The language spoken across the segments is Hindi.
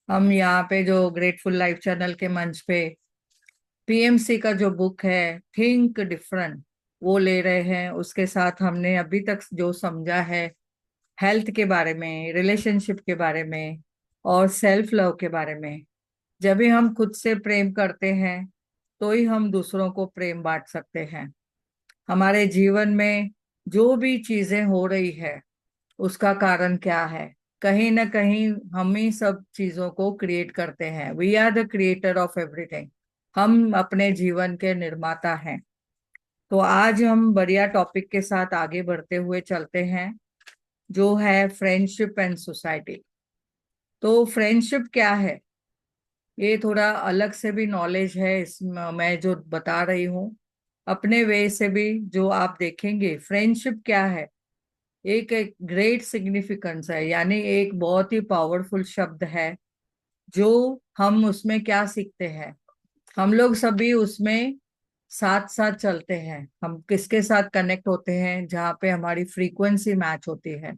हम यहाँ पे जो ग्रेटफुल लाइफ चैनल के मंच पे पीएमसी का जो बुक है थिंक डिफरेंट वो ले रहे हैं। उसके साथ हमने अभी तक जो समझा है हेल्थ के बारे में, रिलेशनशिप के बारे में और सेल्फ लव के बारे में। जब भी हम खुद से प्रेम करते हैं तो ही हम दूसरों को प्रेम बांट सकते हैं। हमारे जीवन में जो भी चीजें हो रही है उसका कारण क्या है? कहीं ना कहीं हम ही सब चीजों को क्रिएट करते हैं। We are the creator of everything. हम अपने जीवन के निर्माता हैं। तो आज हम बढ़िया टॉपिक के साथ आगे बढ़ते हुए चलते हैं, जो है फ्रेंडशिप एंड सोसाइटी। तो फ्रेंडशिप क्या है, ये थोड़ा अलग से भी नॉलेज है इसमें मैं जो बता रही हूँ। अपने वे से भी जो आप देखेंगे फ्रेंडशिप क्या है, एक ग्रेट सिग्निफिकेंस है, यानी एक बहुत ही पावरफुल शब्द है। जो हम उसमें क्या सीखते हैं, हम लोग सभी उसमें साथ साथ चलते हैं। हम किसके साथ कनेक्ट होते हैं? जहाँ पे हमारी फ्रीक्वेंसी मैच होती है।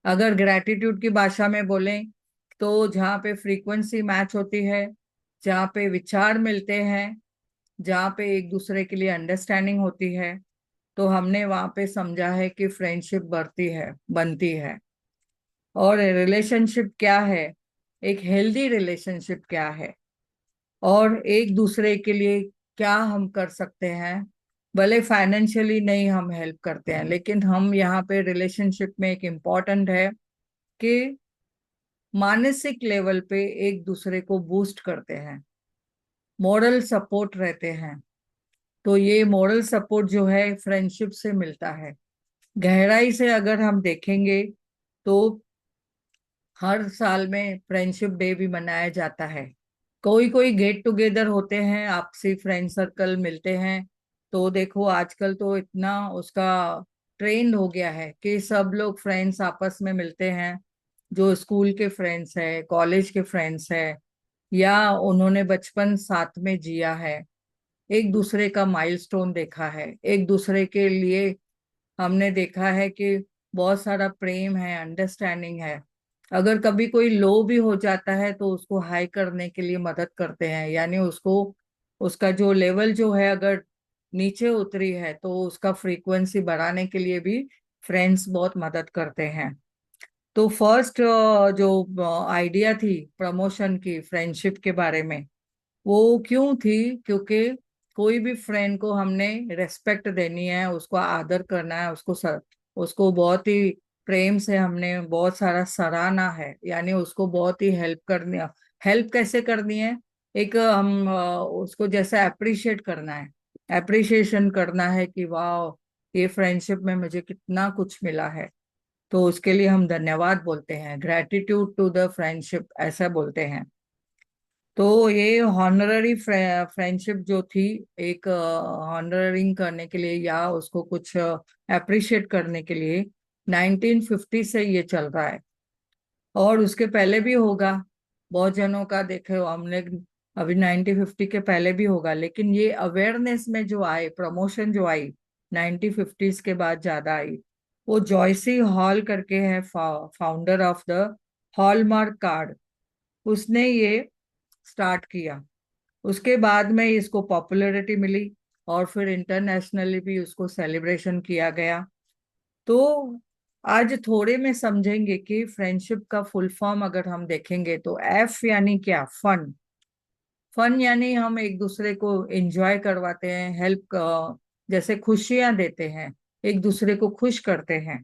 अगर ग्रेटिट्यूड की भाषा में बोलें तो जहाँ पे फ्रीक्वेंसी मैच होती है, जहाँ पे विचार मिलते हैं, जहाँ पे एक दूसरे के लिए अंडरस्टैंडिंग होती है, तो हमने वहां पे समझा है कि फ्रेंडशिप बढ़ती है, बनती है। और रिलेशनशिप क्या है, एक हेल्दी रिलेशनशिप क्या है, और एक दूसरे के लिए क्या हम कर सकते हैं। भले फाइनेंशियली नहीं हम हेल्प करते हैं, लेकिन हम यहाँ पे रिलेशनशिप में एक इम्पोर्टेंट है कि मानसिक लेवल पे एक दूसरे को बूस्ट करते हैं, मोरल सपोर्ट रहते हैं। तो ये मोरल सपोर्ट जो है फ्रेंडशिप से मिलता है। गहराई से अगर हम देखेंगे तो हर साल में फ्रेंडशिप डे भी मनाया जाता है। कोई कोई गेट टुगेदर होते हैं, आपसी फ्रेंड सर्कल मिलते हैं। तो देखो आजकल तो इतना उसका ट्रेंड हो गया है कि सब लोग फ्रेंड्स आपस में मिलते हैं। जो स्कूल के फ्रेंड्स है, कॉलेज के फ्रेंड्स है, या उन्होंने बचपन साथ में जिया है, एक दूसरे का माइलस्टोन देखा है, एक दूसरे के लिए हमने देखा है कि बहुत सारा प्रेम है, अंडरस्टैंडिंग है। अगर कभी कोई लो भी हो जाता है तो उसको हाई करने के लिए मदद करते हैं, यानी उसको उसका जो लेवल जो है अगर नीचे उतरी है तो उसका फ्रीक्वेंसी बढ़ाने के लिए भी फ्रेंड्स बहुत मदद करते हैं। तो फर्स्ट जो आइडिया थी प्रमोशन की फ्रेंडशिप के बारे में, वो क्यों थी? क्योंकि कोई भी फ्रेंड को हमने रेस्पेक्ट देनी है, उसको आदर करना है, उसको बहुत ही प्रेम से हमने बहुत सारा सराहना है, यानी उसको बहुत ही हेल्प करनी। हेल्प कैसे करनी है? एक हम उसको जैसे अप्रिशिएट करना है, अप्रिशिएशन करना है कि वाह, ये फ्रेंडशिप में मुझे कितना कुछ मिला है। तो उसके लिए हम धन्यवाद बोलते हैं, ग्रेटिट्यूड टू द फ्रेंडशिप ऐसा बोलते हैं। तो ये हॉनररी फ्रेंडशिप जो थी, एक हॉनरिंग करने के लिए या उसको कुछ अप्रिशिएट करने के लिए 1950 से ये चल रहा है। और उसके पहले भी होगा, बहुत जनों का देखे हो हमने। अभी 1950 के पहले भी होगा, लेकिन ये अवेयरनेस में जो आए, प्रमोशन जो आई 1950s के बाद ज्यादा आई। वो जॉयसी हॉल करके है, founder of the hallmark card, उसने ये स्टार्ट किया। उसके बाद में इसको पॉपुलैरिटी मिली और फिर इंटरनेशनली भी उसको सेलिब्रेशन किया गया। तो आज थोड़े में समझेंगे कि फ्रेंडशिप का फुल फॉर्म अगर हम देखेंगे तो एफ यानी क्या? फन। फन यानी हम एक दूसरे को एंजॉय करवाते हैं, हेल्प, जैसे खुशियां देते हैं, एक दूसरे को खुश करते हैं,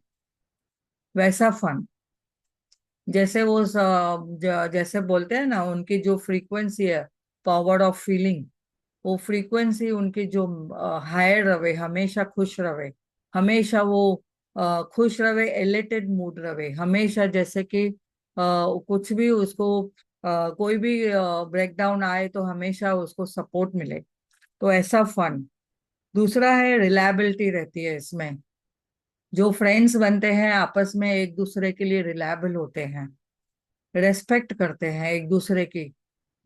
वैसा फन। जैसे वो जैसे बोलते हैं ना, उनकी जो फ्रीक्वेंसी है, पावर ऑफ फीलिंग, वो फ्रीक्वेंसी उनकी जो हायर रहे, हमेशा खुश रहे, हमेशा वो खुश रहे, एलेटेड मूड रहे हमेशा। जैसे कि कुछ भी उसको कोई भी ब्रेकडाउन आए तो हमेशा उसको सपोर्ट मिले, तो ऐसा फन। दूसरा है रिलायबिलिटी रहती है इसमें। जो फ्रेंड्स बनते हैं आपस में एक दूसरे के लिए रिलायबल होते हैं, रेस्पेक्ट करते हैं एक दूसरे की।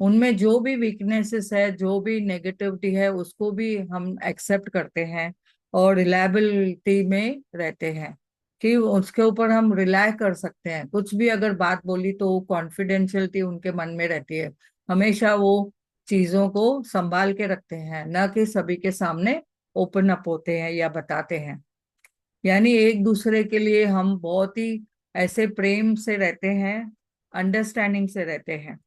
उनमें जो भी वीकनेसेस है, जो भी नेगेटिविटी है, उसको भी हम एक्सेप्ट करते हैं और रिलायबिलिटी में रहते हैं। कि उसके ऊपर हम रिलाय कर सकते हैं। कुछ भी अगर बात बोली तो वो कॉन्फिडेंशियलिटी उनके मन में रहती है। हमेशा वो चीजों को संभाल के रखते हैं, न कि सभी के सामने ओपन अप होते हैं या बताते हैं। यानी एक दूसरे के लिए हम बहुत ही ऐसे प्रेम से रहते हैं, अंडरस्टैंडिंग से रहते हैं।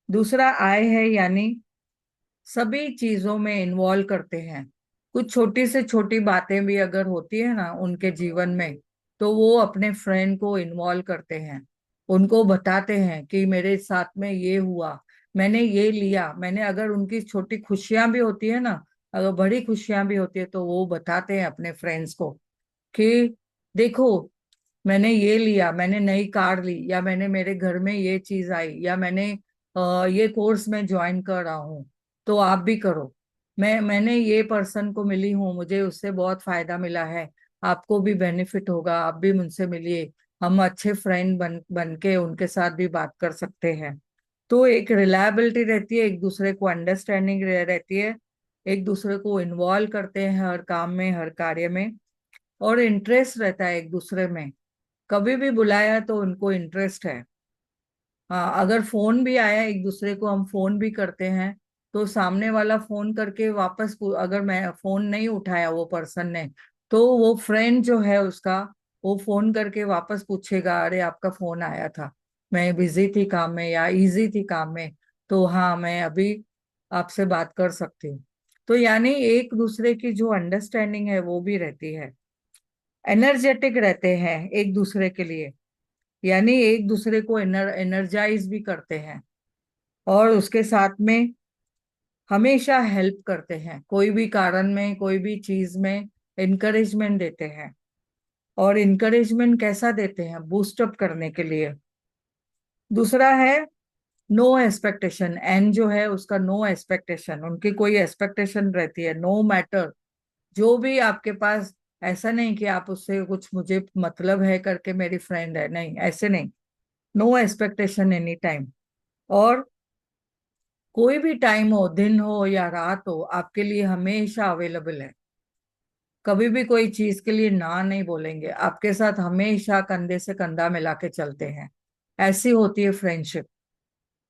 दूसरा आय है, यानी सभी चीजों में इन्वॉल्व करते हैं। कुछ छोटी से छोटी बातें भी अगर होती है ना उनके जीवन में, तो वो अपने फ्रेंड को इन्वॉल्व करते हैं, उनको बताते हैं कि मेरे साथ में ये हुआ, मैंने ये लिया, मैंने, अगर उनकी छोटी खुशियां भी होती है ना, अगर बड़ी खुशियां भी होती है, तो वो बताते हैं अपने फ्रेंड्स को कि देखो, मैंने ये लिया, मैंने नई कार ली, या मैंने, मेरे घर में ये चीज आई, या मैंने ये कोर्स में ज्वाइन कर रहा हूँ, तो आप भी करो। मैंने ये पर्सन को मिली हूँ, मुझे उससे बहुत फायदा मिला है, आपको भी बेनिफिट होगा, आप भी मुझसे मिलिए। हम अच्छे फ्रेंड बन बन के उनके साथ भी बात कर सकते हैं। तो एक रिलायबिलिटी रहती है, एक दूसरे को अंडरस्टैंडिंग रहती है, एक दूसरे को इन्वॉल्व करते हैं हर काम में, हर कार्य में, और इंटरेस्ट रहता है एक दूसरे में। कभी भी बुलाया तो उनको इंटरेस्ट है। हाँ, अगर फोन भी आया, एक दूसरे को हम फोन भी करते हैं, तो सामने वाला फोन करके वापस अगर मैं फोन नहीं उठाया वो पर्सन ने, तो वो फ्रेंड जो है उसका, वो फोन करके वापस पूछेगा, अरे आपका फोन आया था, मैं बिजी थी काम में या इजी थी काम में, तो हाँ मैं अभी आपसे बात कर सकती हूँ। तो यानी एक दूसरे की जो अंडरस्टैंडिंग है वो भी रहती है। एनर्जेटिक रहते हैं एक दूसरे के लिए, यानी एक दूसरे को एनर्जाइज भी करते हैं, और उसके साथ में हमेशा हेल्प करते हैं, कोई भी कारण में, कोई भी चीज में इनकरेजमेंट देते हैं। और इनकरेजमेंट कैसा देते हैं? बूस्ट अप करने के लिए। दूसरा है नो एक्सपेक्टेशन। एन जो है उसका नो एक्सपेक्टेशन, उनकी कोई एक्सपेक्टेशन रहती है, नो मैटर जो भी आपके पास। ऐसा नहीं कि आप उससे कुछ, मुझे मतलब है करके मेरी फ्रेंड है, नहीं, ऐसे नहीं। No expectation any time. और कोई भी टाइम हो, दिन हो या रात हो, आपके लिए हमेशा अवेलेबल है। कभी भी कोई चीज के लिए ना नहीं बोलेंगे, आपके साथ हमेशा कंधे से कंधा मिला के चलते हैं। ऐसी होती है फ्रेंडशिप।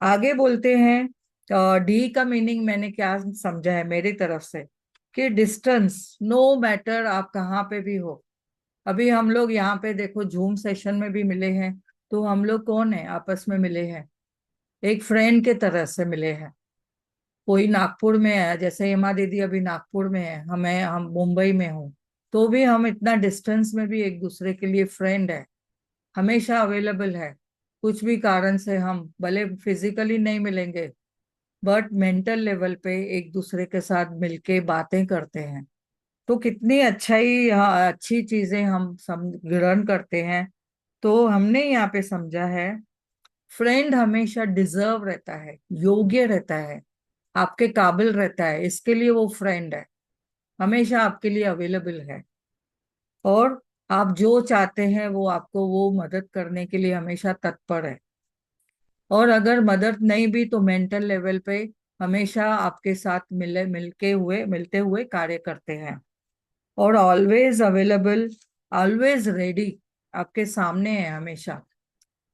आगे बोलते हैं, डी का मीनिंग मैंने क्या समझा है मेरी तरफ से, कि डिस्टेंस, नो मैटर आप कहाँ पे भी हो। अभी हम लोग यहाँ पे देखो जूम सेशन में भी मिले हैं, तो हम लोग कौन है, आपस में मिले हैं, एक फ्रेंड के तरह से मिले हैं। कोई नागपुर में है, जैसे हेमा दीदी अभी नागपुर में है, हम मुंबई में हूँ, तो भी हम इतना डिस्टेंस में भी एक दूसरे के लिए फ्रेंड है, हमेशा अवेलेबल है। कुछ भी कारण से हम भले फिजिकली नहीं मिलेंगे, बट मेंटल लेवल पे एक दूसरे के साथ मिलके बातें करते हैं। तो कितनी अच्छाई, हाँ, अच्छी चीजें हम सम ग्रहण करते हैं। तो हमने यहाँ पे समझा है, फ्रेंड हमेशा डिजर्व रहता है, योग्य रहता है, आपके काबिल रहता है, इसके लिए वो फ्रेंड है, हमेशा आपके लिए अवेलेबल है। और आप जो चाहते हैं वो आपको वो मदद करने के लिए हमेशा तत्पर है। और अगर मदद नहीं भी तो मेंटल लेवल पे हमेशा आपके साथ मिलते हुए कार्य करते हैं। और ऑलवेज अवेलेबल, ऑलवेज रेडी, आपके सामने है हमेशा।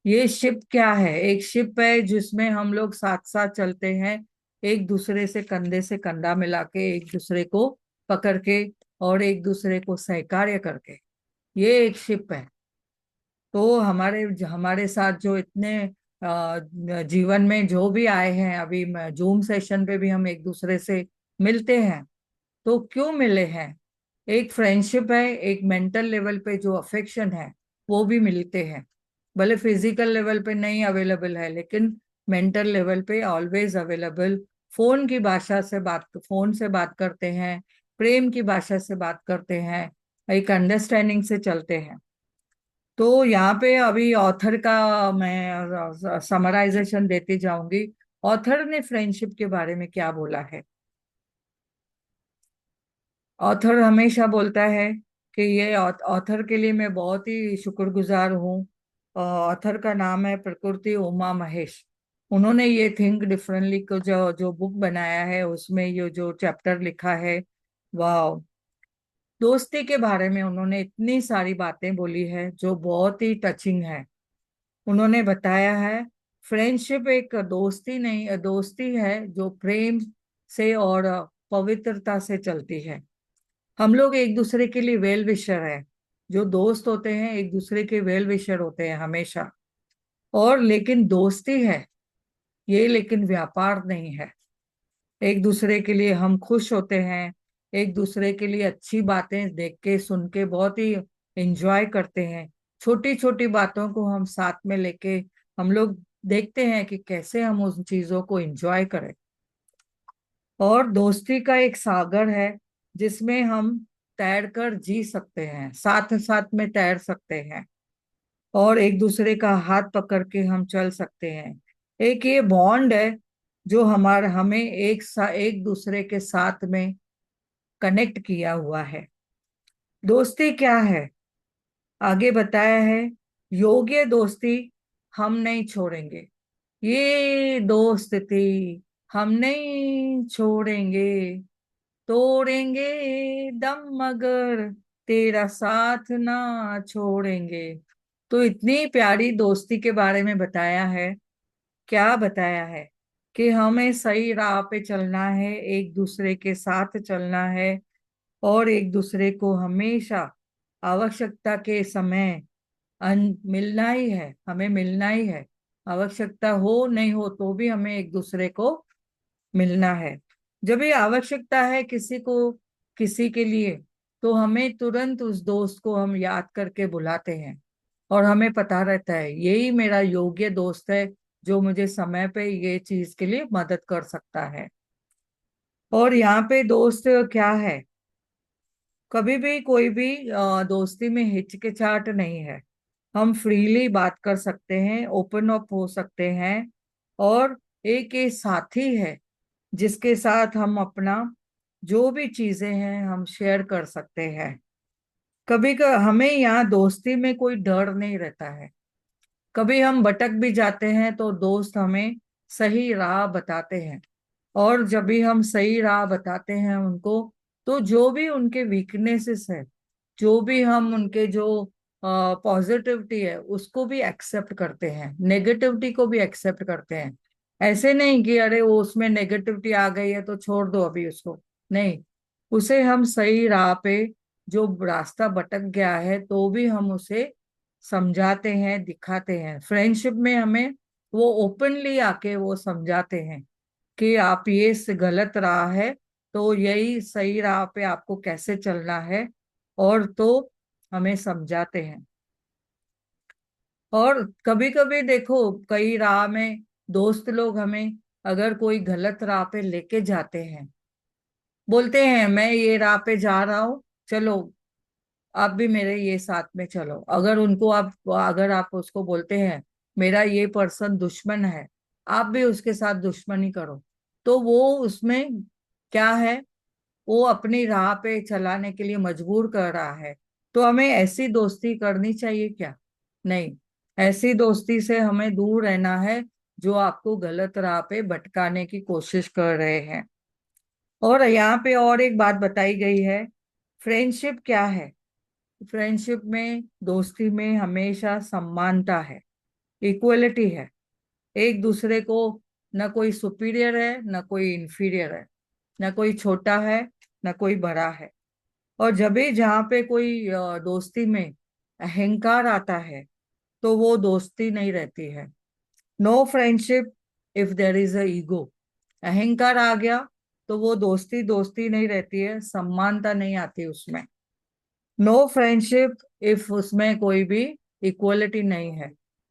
ये शिप क्या है? एक शिप है जिसमें हम लोग साथ साथ चलते हैं, एक दूसरे से कंधा मिला के, एक दूसरे को पकड़ के, और एक दूसरे को सहकार्य करके। ये एक शिप है। तो हमारे हमारे साथ जो इतने जीवन में जो भी आए हैं, अभी जूम सेशन पे भी हम एक दूसरे से मिलते हैं। तो क्यों मिले हैं? एक फ्रेंडशिप है, एक मेंटल लेवल पे जो अफेक्शन है वो भी मिलते हैं। भले फिजिकल लेवल पे नहीं अवेलेबल है, लेकिन मेंटल लेवल पे ऑलवेज अवेलेबल। फोन से बात करते हैं, प्रेम की भाषा से बात करते हैं, एक अंडरस्टैंडिंग से चलते हैं। तो यहाँ पे अभी ऑथर का मैं समराइजेशन देती जाऊंगी। ऑथर ने फ्रेंडशिप के बारे में क्या बोला है? ऑथर हमेशा बोलता है कि ये ऑथर के लिए मैं बहुत ही शुक्रगुजार हूँ। ऑथर का नाम है प्रकृति उमा महेश। उन्होंने ये थिंक डिफरेंटली को जो जो बुक बनाया है, उसमें ये जो चैप्टर लिखा है, वाह, दोस्ती के बारे में उन्होंने इतनी सारी बातें बोली है जो बहुत ही टचिंग है। उन्होंने बताया है फ्रेंडशिप एक दोस्ती नहीं, दोस्ती है जो प्रेम से और पवित्रता से चलती है। हम लोग एक दूसरे के लिए वेल विशर है। जो दोस्त होते हैं एक दूसरे के वेल विशर होते हैं हमेशा। और लेकिन दोस्ती है ये, लेकिन व्यापार नहीं है। एक दूसरे के लिए हम खुश होते हैं, एक दूसरे के लिए अच्छी बातें देख के सुन के बहुत ही एंजॉय करते हैं। छोटी छोटी बातों को हम साथ में लेके हम लोग देखते हैं कि कैसे हम उन चीजों को एंजॉय करें। और दोस्ती का एक सागर है जिसमें हम तैर कर जी सकते हैं, साथ साथ में तैर सकते हैं, और एक दूसरे का हाथ पकड़ के हम चल सकते हैं। एक ये बॉन्ड है जो हमारे हमें एक दूसरे के साथ में कनेक्ट किया हुआ है। दोस्ती क्या है आगे बताया है। योग्य दोस्ती हम नहीं छोड़ेंगे, ये दोस्ती हम नहीं छोड़ेंगे, तोड़ेंगे दम मगर तेरा साथ ना छोड़ेंगे। तो इतनी प्यारी दोस्ती के बारे में बताया है। क्या बताया है कि हमें सही राह पे चलना है, एक दूसरे के साथ चलना है, और एक दूसरे को हमेशा आवश्यकता के समय मिलना ही है, हमें मिलना ही है। आवश्यकता हो नहीं हो तो भी हमें एक दूसरे को मिलना है। जब ये आवश्यकता है किसी को, किसी के लिए, तो हमें तुरंत उस दोस्त को हम याद करके बुलाते हैं। और हमें पता रहता है यही मेरा योग्य दोस्त है जो मुझे समय पे ये चीज के लिए मदद कर सकता है। और यहाँ पे दोस्त क्या है, कभी भी कोई भी दोस्ती में हिचकिचाहट नहीं है। हम फ्रीली बात कर सकते हैं, ओपन अप हो सकते हैं। और एक ये साथी है जिसके साथ हम अपना जो भी चीजें हैं हम शेयर कर सकते हैं। हमें यहाँ दोस्ती में कोई डर नहीं रहता है। कभी हम भटक भी जाते हैं तो दोस्त हमें सही राह बताते हैं। और जब भी हम सही राह बताते हैं उनको, तो जो भी उनके वीकनेसेस है, जो भी हम उनके जो पॉजिटिविटी है उसको भी एक्सेप्ट करते हैं, नेगेटिविटी को भी एक्सेप्ट करते हैं। ऐसे नहीं कि अरे वो उसमें नेगेटिविटी आ गई है तो छोड़ दो अभी उसको। नहीं, उसे हम सही राह पे, जो रास्ता भटक गया है तो भी हम उसे समझाते हैं, दिखाते हैं। फ्रेंडशिप में हमें वो ओपनली आके वो समझाते हैं कि आप ये गलत राह है, तो यही सही राह पे आपको कैसे चलना है। और तो हमें समझाते हैं। और कभी कभी देखो कई राह में दोस्त लोग हमें अगर कोई गलत राह पे लेके जाते हैं, बोलते हैं मैं ये राह पे जा रहा हूँ, चलो आप भी मेरे ये साथ में चलो। अगर आप उसको बोलते हैं मेरा ये पर्सन दुश्मन है, आप भी उसके साथ दुश्मनी करो, तो वो उसमें क्या है, वो अपनी राह पे चलाने के लिए मजबूर कर रहा है। तो हमें ऐसी दोस्ती करनी चाहिए क्या? नहीं, ऐसी दोस्ती से हमें दूर रहना है जो आपको गलत राह पे भटकाने की कोशिश कर रहे हैं। और यहाँ पे और एक बात बताई गई है, फ्रेंडशिप क्या है। फ्रेंडशिप में, दोस्ती में हमेशा समानता है, इक्वलिटी है। एक दूसरे को, न कोई सुपीरियर है न कोई इंफीरियर है, न कोई छोटा है न कोई बड़ा है। और जब भी जहाँ पे कोई दोस्ती में अहंकार आता है तो वो दोस्ती नहीं रहती है। No friendship if there is a ego. अहंकार आ गया तो वो दोस्ती दोस्ती नहीं रहती है, समानता नहीं आती उसमें। नो फ्रेंडशिप इफ उसमें कोई भी इक्वलिटी नहीं है,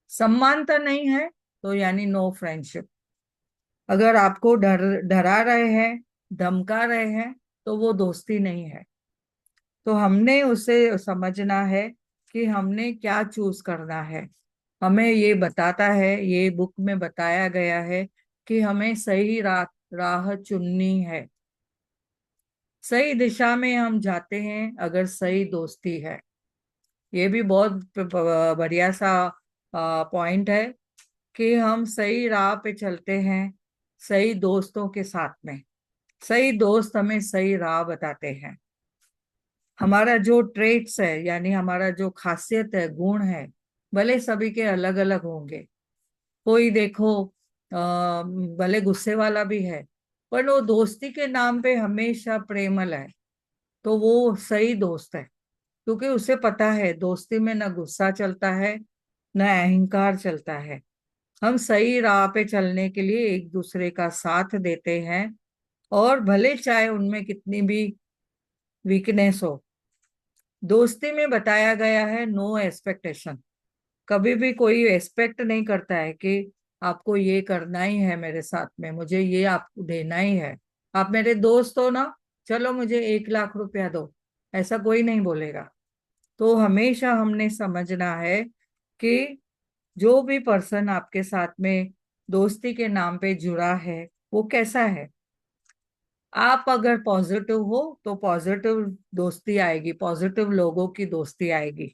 समानता नहीं है, तो यानी नो फ्रेंडशिप। अगर आपको डरा रहे हैं, धमका रहे हैं, तो वो दोस्ती नहीं है। तो हमने उसे समझना है कि हमने क्या चूज करना है। हमें ये बताता है, ये बुक में बताया गया है कि हमें सही राह चुननी है। सही दिशा में हम जाते हैं अगर सही दोस्ती है। ये भी बहुत बढ़िया सा पॉइंट है कि हम सही राह पे चलते हैं सही दोस्तों के साथ में। सही दोस्त हमें सही राह बताते हैं। हमारा जो ट्रेट्स है, यानी हमारा जो खासियत है, गुण है, भले सभी के अलग अलग होंगे। कोई देखो भले गुस्से वाला भी है, पर वो दोस्ती के नाम पे हमेशा प्रेमल है, तो वो सही दोस्त है। क्योंकि उसे पता है दोस्ती में न गुस्सा चलता है, न अहंकार चलता है। हम सही राह पे चलने के लिए एक दूसरे का साथ देते हैं, और भले चाहे उनमें कितनी भी वीकनेस हो। दोस्ती में बताया गया है नो एक्सपेक्टेशन। कभी भी कोई एक्सपेक्ट नहीं करता है कि आपको ये करना ही है, मेरे साथ में मुझे ये आपको देना ही है। आप मेरे दोस्त हो ना, चलो मुझे 1 लाख रुपया दो, ऐसा कोई नहीं बोलेगा। तो हमेशा हमने समझना है कि जो भी पर्सन आपके साथ में दोस्ती के नाम पे जुड़ा है, वो कैसा है। आप अगर पॉजिटिव हो तो पॉजिटिव दोस्ती आएगी, पॉजिटिव लोगों की दोस्ती आएगी,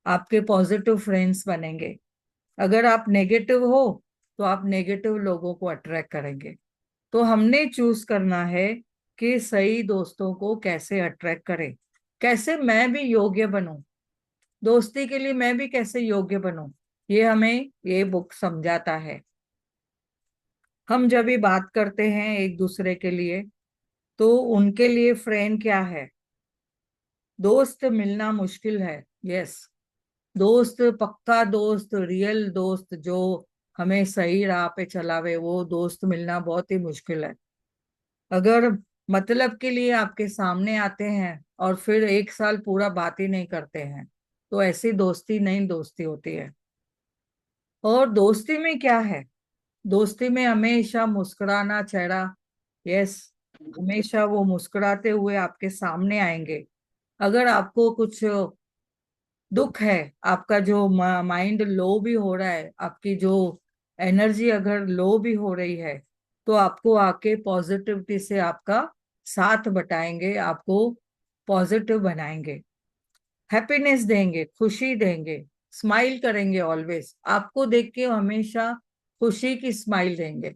आपके पॉजिटिव फ्रेंड्स बनेंगे। अगर आप नेगेटिव हो तो आप नेगेटिव लोगों को अट्रैक्ट करेंगे। तो हमने चूज करना है कि सही दोस्तों को कैसे अट्रैक्ट करें, कैसे मैं भी योग्य बनूं दोस्ती के लिए, मैं भी कैसे योग्य बनूं, ये हमें ये बुक समझाता है। हम जब भी बात करते हैं एक दूसरे के लिए, तो उनके लिए फ्रेंड क्या है। दोस्त मिलना मुश्किल है, यस। दोस्त, पक्का दोस्त, रियल दोस्त जो हमें सही राह पे चलावे, वो दोस्त मिलना बहुत ही मुश्किल है। अगर मतलब के लिए आपके सामने आते हैं और फिर 1 साल पूरा बात ही नहीं करते हैं, तो ऐसी दोस्ती नहीं दोस्ती होती है। और दोस्ती में क्या है, दोस्ती में हमेशा मुस्कुराना चेहरा, यस, हमेशा वो मुस्कुराते हुए आपके सामने आएंगे। अगर आपको कुछ दुख है, आपका जो माइंड लो भी हो रहा है, आपकी जो एनर्जी अगर लो भी हो रही है, तो आपको आके पॉजिटिविटी से आपका साथ बटाएंगे, आपको पॉजिटिव बनाएंगे, हैप्पीनेस देंगे, खुशी देंगे, स्माइल करेंगे ऑलवेज, आपको देख के हमेशा खुशी की स्माइल देंगे,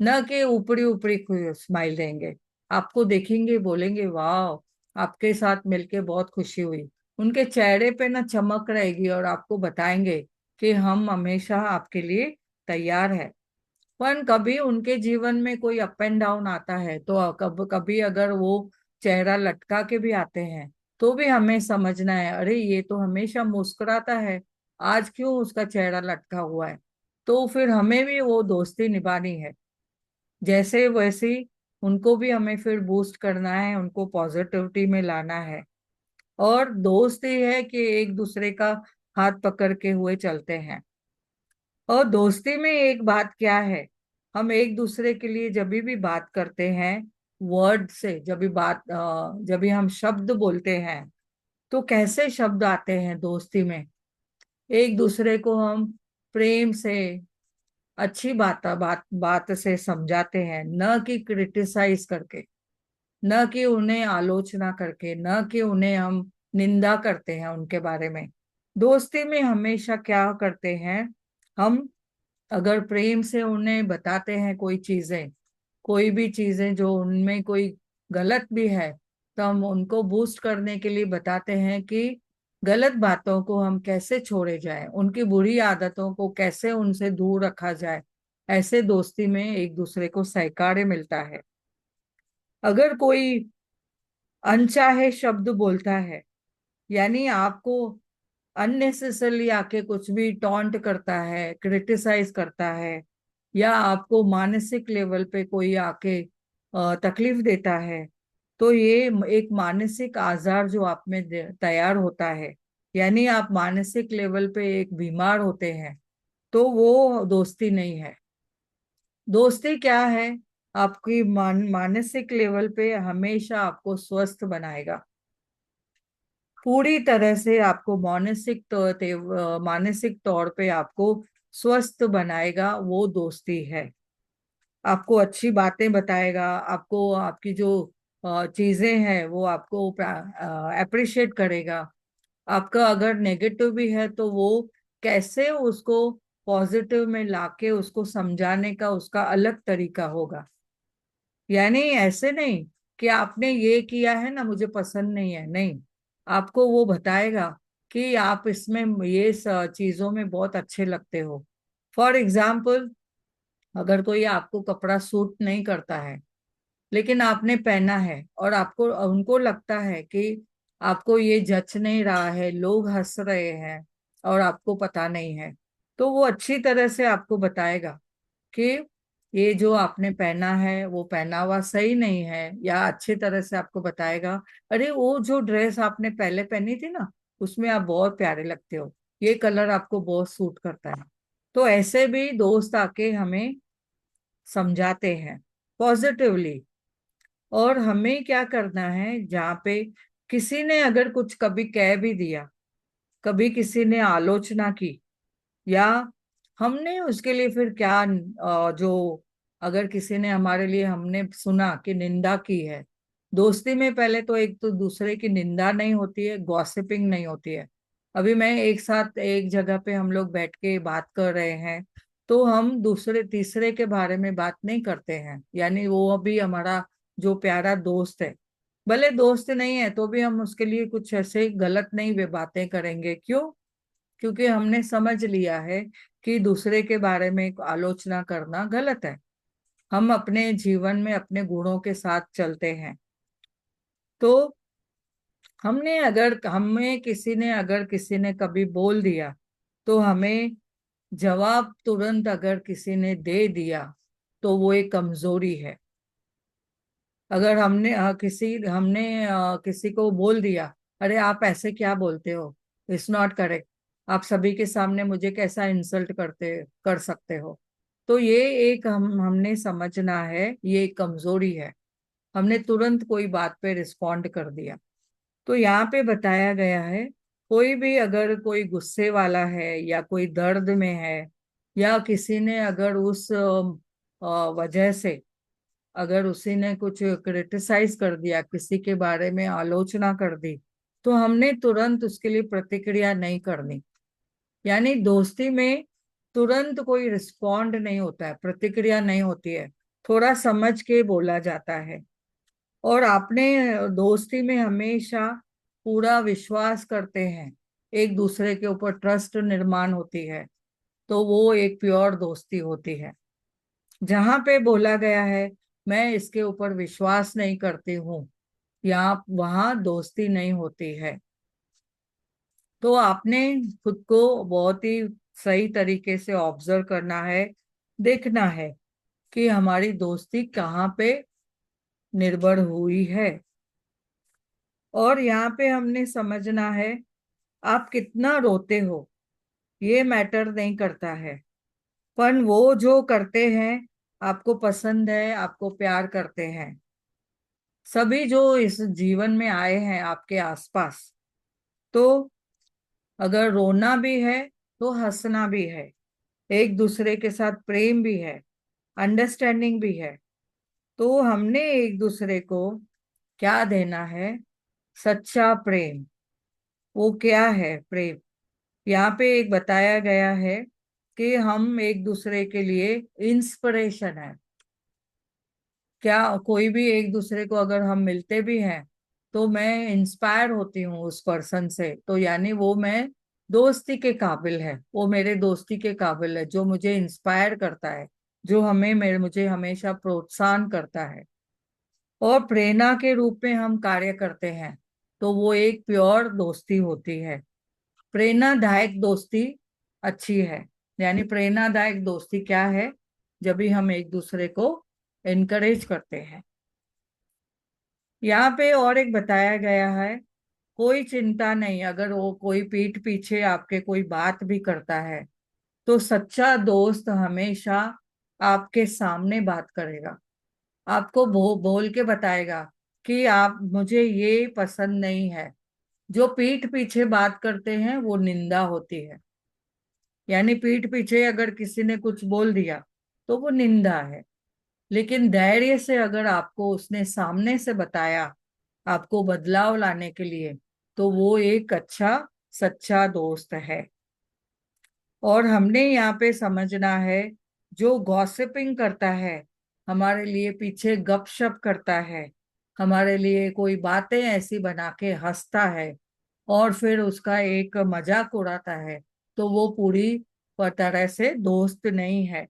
न कि ऊपरी ऊपरी स्माइल देंगे। आपको देखेंगे, बोलेंगे वाह, आपके साथ मिलके बहुत खुशी हुई। उनके चेहरे पे ना चमक रहेगी, और आपको बताएंगे कि हम हमेशा आपके लिए तैयार है। पर कभी उनके जीवन में कोई अप एंड डाउन आता है, तो कब कभी अगर वो चेहरा लटका के भी आते हैं, तो भी हमें समझना है, अरे ये तो हमेशा मुस्कुराता है, आज क्यों उसका चेहरा लटका हुआ है। तो फिर हमें भी वो दोस्ती निभानी है, जैसे वैसे उनको भी हमें फिर बूस्ट करना है, उनको पॉजिटिविटी में लाना है। और दोस्त ही है कि एक दूसरे का हाथ पकड़ के हुए चलते हैं। और दोस्ती में एक बात क्या है, हम एक दूसरे के लिए जब भी बात करते हैं, वर्ड से जब भी हम शब्द बोलते हैं, तो कैसे शब्द आते हैं दोस्ती में। एक दूसरे को हम प्रेम से, अच्छी बात से समझाते हैं, न कि क्रिटिसाइज करके, न कि उन्हें आलोचना करके, न कि उन्हें हम निंदा करते हैं उनके बारे में। दोस्ती में हमेशा क्या करते हैं हम, अगर प्रेम से उन्हें बताते हैं कोई चीजें, कोई भी चीजें जो उनमें कोई गलत भी है, तो हम उनको बूस्ट करने के लिए बताते हैं कि गलत बातों को हम कैसे छोड़े जाए, उनकी बुरी आदतों को कैसे उनसे दूर रखा जाए। ऐसे दोस्ती में एक दूसरे को सहकार्य मिलता है। अगर कोई अनचाहे शब्द बोलता है, यानी आपको अननेसेसरली आके कुछ भी टॉन्ट करता है, क्रिटिसाइज करता है, या आपको मानसिक लेवल पे कोई आके तकलीफ देता है, तो ये एक मानसिक आजार जो आप में तैयार होता है, यानी आप मानसिक लेवल पे एक बीमार होते हैं, तो वो दोस्ती नहीं है। दोस्ती क्या है, आपकी मानसिक लेवल पे हमेशा आपको स्वस्थ बनाएगा, पूरी तरह से आपको मानसिक तौर पे आपको स्वस्थ बनाएगा, वो दोस्ती है। आपको अच्छी बातें बताएगा, आपको आपकी जो चीजें हैं वो आपको अप्रिशिएट करेगा। आपका अगर नेगेटिव भी है, तो वो कैसे उसको पॉजिटिव में लाके उसको समझाने का उसका अलग तरीका होगा। यानी ऐसे नहीं कि आपने ये किया है ना, मुझे पसंद नहीं है, नहीं। आपको वो बताएगा कि आप इसमें ये चीजों में बहुत अच्छे लगते हो। फॉर एग्जाम्पल, अगर कोई आपको कपड़ा सूट नहीं करता है लेकिन आपने पहना है और आपको उनको लगता है कि आपको ये जच नहीं रहा है, लोग हंस रहे हैं और आपको पता नहीं है, तो वो अच्छी तरह से आपको बताएगा कि ये जो आपने पहना है वो पहनावा सही नहीं है, या अच्छी तरह से आपको बताएगा, अरे वो जो ड्रेस आपने पहले पहनी थी ना, उसमें आप बहुत प्यारे लगते हो, ये कलर आपको बहुत सूट करता है। तो ऐसे भी दोस्त आके हमें समझाते हैं पॉजिटिवली। और हमें क्या करना है, जहाँ पे किसी ने अगर कुछ कभी कह भी दिया, कभी किसी ने आलोचना की, या हमने उसके लिए फिर क्या जो अगर किसी ने हमारे लिए, हमने सुना कि निंदा की है, दोस्ती में पहले तो एक तो दूसरे की निंदा नहीं होती है, गॉसिपिंग नहीं होती है। अभी मैं एक साथ एक जगह पे हम लोग बैठ के बात कर रहे हैं, तो हम दूसरे तीसरे के बारे में बात नहीं करते हैं, यानी वो अभी हमारा जो प्यारा दोस्त है, भले दोस्त नहीं है तो भी हम उसके लिए कुछ ऐसे गलत नहीं वे बातें करेंगे। क्यों? क्योंकि हमने समझ लिया है कि दूसरे के बारे में आलोचना करना गलत है। हम अपने जीवन में अपने गुणों के साथ चलते हैं। तो अगर किसी ने कभी बोल दिया, तो हमें जवाब तुरंत अगर किसी ने दे दिया, तो वो एक कमजोरी है। अगर किसी को बोल दिया, अरे आप ऐसे क्या बोलते हो, इट्स नॉट करेक्ट, आप सभी के सामने मुझे कैसा इंसल्ट कर सकते हो, तो ये एक हमने समझना है, ये एक कमजोरी है। हमने तुरंत कोई बात पे रिस्पॉन्ड कर दिया। तो यहाँ पे बताया गया है, कोई भी अगर कोई गुस्से वाला है या कोई दर्द में है, या किसी ने अगर उस वजह से, अगर उसी ने कुछ क्रिटिसाइज कर दिया, किसी के बारे में आलोचना कर दी, तो हमने तुरंत उसके लिए प्रतिक्रिया नहीं करनी। यानी दोस्ती में तुरंत कोई रिस्पॉन्ड नहीं होता है, प्रतिक्रिया नहीं होती है, थोड़ा समझ के बोला जाता है। और आपने दोस्ती में हमेशा पूरा विश्वास करते हैं, एक दूसरे के ऊपर ट्रस्ट निर्माण होती है, तो वो एक प्योर दोस्ती होती है। जहां पे बोला गया है मैं इसके ऊपर विश्वास नहीं करती हूँ, या वहां दोस्ती नहीं होती है। तो आपने खुद को बहुत ही सही तरीके से ऑब्जर्व करना है, देखना है कि हमारी दोस्ती कहाँ पे निर्भर हुई है। और यहाँ पे हमने समझना है, आप कितना रोते हो ये मैटर नहीं करता है, पर वो जो करते हैं, आपको पसंद है, आपको प्यार करते हैं, सभी जो इस जीवन में आए हैं आपके आसपास, तो अगर रोना भी है तो हंसना भी है, एक दूसरे के साथ प्रेम भी है, अंडरस्टैंडिंग भी है। तो हमने एक दूसरे को क्या देना है? सच्चा प्रेम। वो क्या है प्रेम? यहाँ पे एक बताया गया है कि हम एक दूसरे के लिए इंस्पिरेशन है। क्या कोई भी एक दूसरे को अगर हम मिलते भी हैं, तो मैं इंस्पायर होती हूँ उस पर्सन से, तो यानी वो मैं दोस्ती के काबिल है, वो मेरे दोस्ती के काबिल है, जो मुझे इंस्पायर करता है, जो मुझे हमेशा प्रोत्साहन करता है और प्रेरणा के रूप में हम कार्य करते हैं, तो वो एक प्योर दोस्ती होती है। प्रेरणादायक दोस्ती अच्छी है। यानी प्रेरणादायक दोस्ती क्या है? जब भी हम एक दूसरे को एनकरेज करते हैं। यहाँ पे और एक बताया गया है, कोई चिंता नहीं, अगर वो कोई पीठ पीछे आपके कोई बात भी करता है, तो सच्चा दोस्त हमेशा आपके सामने बात करेगा, आपको बोल के बताएगा कि आप मुझे ये पसंद नहीं है। जो पीठ पीछे बात करते हैं वो निंदा होती है। यानी पीठ पीछे अगर किसी ने कुछ बोल दिया, तो वो निंदा है। लेकिन धैर्य से अगर आपको उसने सामने से बताया, आपको बदलाव लाने के लिए, तो वो एक अच्छा सच्चा दोस्त है। और हमने यहाँ पे समझना है, जो गॉसिपिंग करता है, हमारे लिए पीछे गपशप करता है, हमारे लिए कोई बातें ऐसी बना के हंसता है और फिर उसका एक मजाक उड़ाता है, तो वो पूरी तरह से दोस्त नहीं है।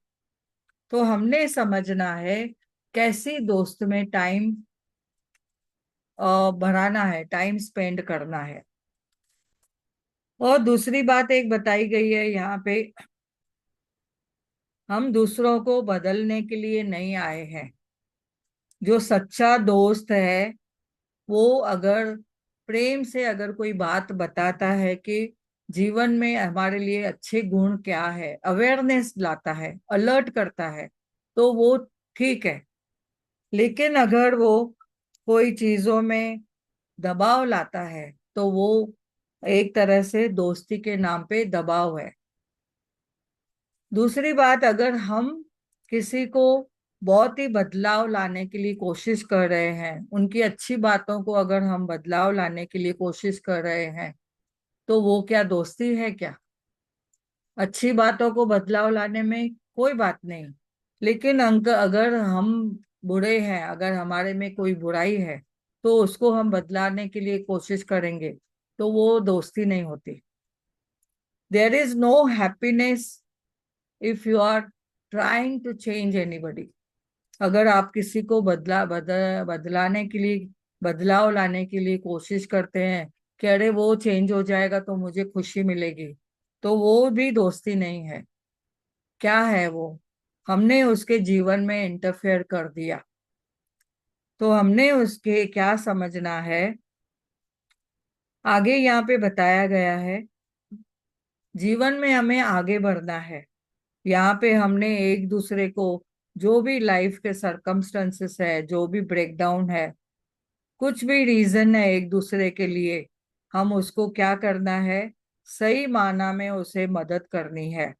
तो हमने समझना है कैसी दोस्त में टाइम बढ़ाना है, टाइम स्पेंड करना है। और दूसरी बात एक बताई गई है यहाँ पे, हम दूसरों को बदलने के लिए नहीं आए हैं। जो सच्चा दोस्त है वो अगर प्रेम से अगर कोई बात बताता है कि जीवन में हमारे लिए अच्छे गुण क्या है, अवेयरनेस लाता है, अलर्ट करता है, तो वो ठीक है। लेकिन अगर वो कोई चीजों में दबाव लाता है तो वो एक तरह से दोस्ती के नाम पे दबाव है। दूसरी बात, अगर हम किसी को बहुत ही बदलाव लाने के लिए कोशिश कर रहे हैं, उनकी अच्छी बातों को अगर हम बदलाव लाने के लिए कोशिश कर रहे हैं, तो वो क्या दोस्ती है क्या? अच्छी बातों को बदलाव लाने में कोई बात नहीं, लेकिन अगर हम बुरे हैं, अगर हमारे में कोई बुराई है, तो उसको हम बदलाने के लिए कोशिश करेंगे, तो वो दोस्ती नहीं होती। There is no happiness if you are trying to change anybody. अगर आप किसी को बदलाने के लिए, बदलाव लाने के लिए कोशिश करते हैं कि अरे वो चेंज हो जाएगा तो मुझे खुशी मिलेगी, तो वो भी दोस्ती नहीं है। क्या है वो? हमने उसके जीवन में इंटरफेयर कर दिया। तो हमने उसके क्या समझना है, आगे यहाँ पे बताया गया है। जीवन में हमें आगे बढ़ना है। यहाँ पे हमने एक दूसरे को, जो भी लाइफ के सरकमस्टेंसेस है, जो भी ब्रेकडाउन है, कुछ भी रीजन है एक दूसरे के लिए, हम उसको क्या करना है, सही माना में उसे मदद करनी है।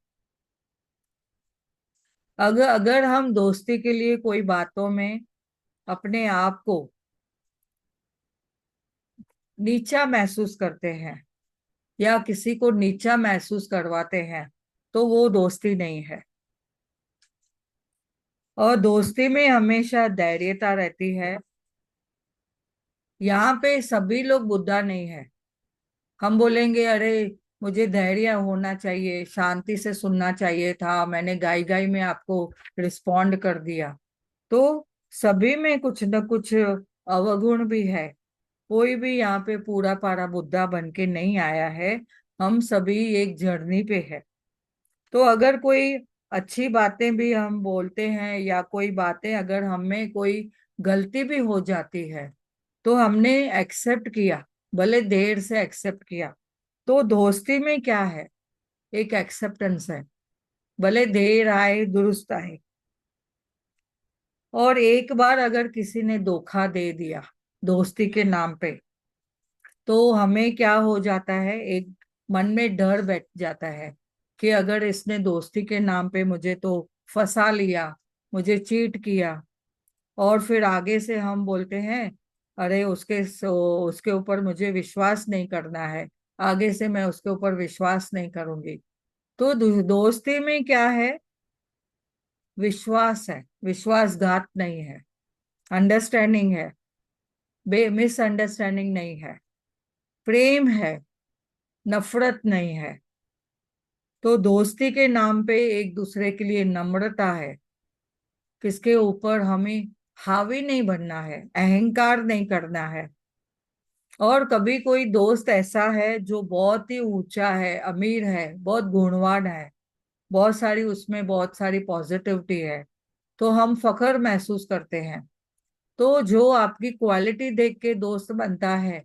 अगर अगर हम दोस्ती के लिए कोई बातों में अपने आप को नीचा महसूस करते हैं या किसी को नीचा महसूस करवाते हैं, तो वो दोस्ती नहीं है। और दोस्ती में हमेशा धैर्यता रहती है। यहाँ पे सभी लोग बुद्धा नहीं है। हम बोलेंगे अरे मुझे धैर्य होना चाहिए, शांति से सुनना चाहिए था, मैंने गाई गाई में आपको रिस्पोंड कर दिया। तो सभी में कुछ न कुछ अवगुण भी है। कोई भी यहाँ पे पूरा पारा बुद्धा बन के नहीं आया है। हम सभी एक जर्नी पे है। तो अगर कोई अच्छी बातें भी हम बोलते हैं या कोई बातें अगर हमें कोई गलती भी हो जाती है, तो हमने एक्सेप्ट किया, भले देर से एक्सेप्ट किया। तो दोस्ती में क्या है, एक एक्सेप्टेंस है, भले देर आए दुरुस्त आए। और एक बार अगर किसी ने धोखा दे दिया दोस्ती के नाम पे, तो हमें क्या हो जाता है, एक मन में डर बैठ जाता है कि अगर इसने दोस्ती के नाम पे मुझे तो फंसा लिया, मुझे चीट किया, और फिर आगे से हम बोलते हैं अरे उसके ऊपर मुझे विश्वास नहीं करना है, आगे से मैं उसके ऊपर विश्वास नहीं करूंगी। तो दोस्ती में क्या है, विश्वास है, विश्वासघात नहीं है, अंडरस्टैंडिंग है, बे मिसअंडरस्टैंडिंग नहीं है, प्रेम है, नफरत नहीं है। तो दोस्ती के नाम पे एक दूसरे के लिए नम्रता है, किसके ऊपर हमें हावी नहीं बनना है, अहंकार नहीं करना है। और कभी कोई दोस्त ऐसा है जो बहुत ही ऊंचा है, अमीर है, बहुत गुणवान है, बहुत सारी उसमें बहुत सारी पॉजिटिविटी है, तो हम फख्र महसूस करते हैं। तो जो आपकी क्वालिटी देख के दोस्त बनता है,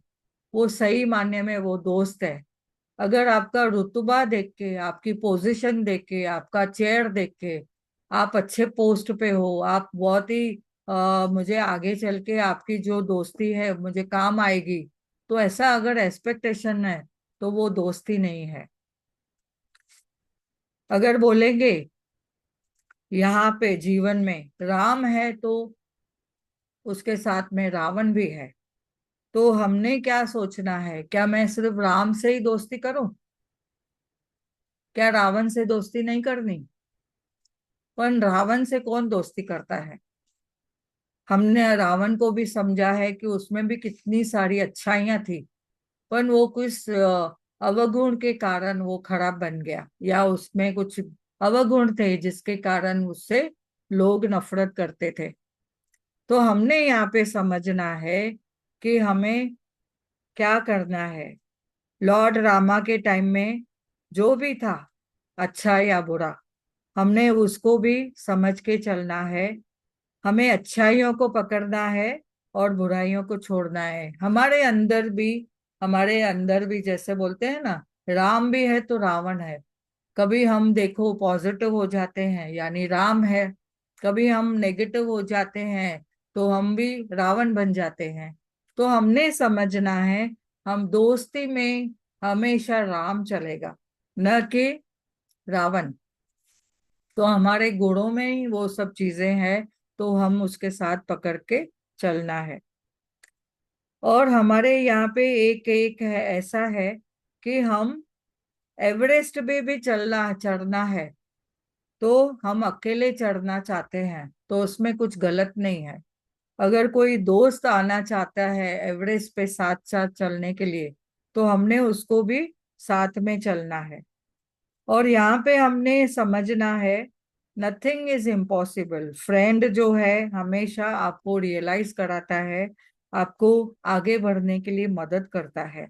वो सही मायने में वो दोस्त है। अगर आपका रुतबा देख के, आपकी पोजीशन देख के, आपका चेयर देख के, आप अच्छे पोस्ट पे हो, आप बहुत ही मुझे आगे चल के आपकी जो दोस्ती है मुझे काम आएगी, तो ऐसा अगर एक्सपेक्टेशन है, तो वो दोस्ती नहीं है। अगर बोलेंगे यहाँ पे जीवन में राम है, तो उसके साथ में रावण भी है। तो हमने क्या सोचना है, क्या मैं सिर्फ राम से ही दोस्ती करूं? क्या रावण से दोस्ती नहीं करनी? पर रावण से कौन दोस्ती करता है? हमने रावण को भी समझा है कि उसमें भी कितनी सारी अच्छाइयां थी, पर वो कुछ अवगुण के कारण वो खराब बन गया, या उसमें कुछ अवगुण थे जिसके कारण उससे लोग नफरत करते थे। तो हमने यहाँ पे समझना है कि हमें क्या करना है। लॉर्ड रामा के टाइम में जो भी था, अच्छा या बुरा, हमने उसको भी समझ के चलना है। हमें अच्छाइयों को पकड़ना है और बुराइयों को छोड़ना है। हमारे अंदर भी जैसे बोलते हैं ना, राम भी है तो रावण है। कभी हम देखो पॉजिटिव हो जाते हैं यानी राम है, कभी हम नेगेटिव हो जाते हैं तो हम भी रावण बन जाते हैं। तो हमने समझना है, हम दोस्ती में हमेशा राम चलेगा, न कि रावण। तो हमारे गुणों में ही वो सब चीजें हैं, तो हम उसके साथ पकड़ के चलना है। और हमारे यहाँ पे एक एक है, ऐसा है कि हम एवरेस्ट पे भी चलना चढ़ना है, तो हम अकेले चढ़ना चाहते हैं तो उसमें कुछ गलत नहीं है। अगर कोई दोस्त आना चाहता है एवरेस्ट पे साथ साथ चलने के लिए, तो हमने उसको भी साथ में चलना है। और यहाँ पे हमने समझना है, नथिंग इज इम्पॉसिबल। फ्रेंड जो है हमेशा आपको रियलाइज कराता है, आपको आगे बढ़ने के लिए मदद करता है।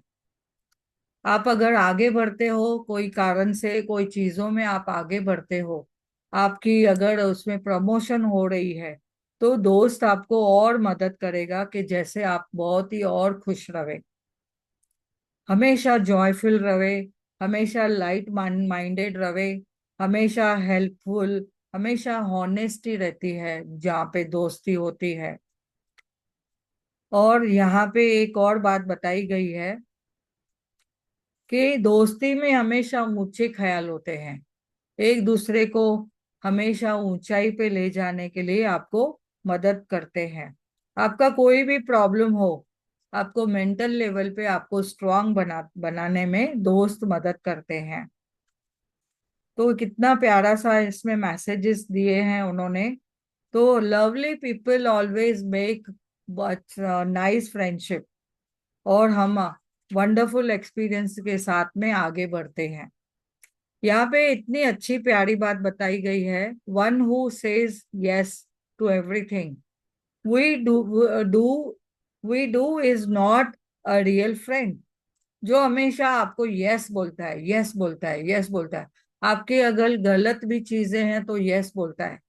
आप अगर आगे बढ़ते हो कोई कारण से, कोई चीजों में आप आगे बढ़ते हो, आपकी अगर उसमें प्रमोशन हो रही है, तो दोस्त आपको और मदद करेगा कि जैसे आप बहुत ही और खुश रहे, हमेशा जॉयफुल रहे, हमेशा लाइट माइंडेड रहे, हमेशा हेल्पफुल, हमेशा हॉनेस्टी रहती है जहाँ पे दोस्ती होती है। और यहाँ पे एक और बात बताई गई है कि दोस्ती में हमेशा ऊंचे ख्याल होते हैं, एक दूसरे को हमेशा ऊंचाई पे ले जाने के लिए आपको मदद करते हैं। आपका कोई भी प्रॉब्लम हो, आपको मेंटल लेवल पे आपको स्ट्रांग बनाने में दोस्त मदद करते हैं। तो कितना प्यारा सा इसमें मैसेजेस दिए हैं उन्होंने। तो lovely people always make nice friendship, और हम वंडरफुल एक्सपीरियंस के साथ में आगे बढ़ते हैं। यहाँ पे इतनी अच्छी प्यारी बात बताई गई है, one who says yes to everything we do we do is not a real friend. जो हमेशा आपको यस बोलता है, यस बोलता है, यस बोलता है, आपके अगर गलत भी चीजें हैं तो यस बोलता है,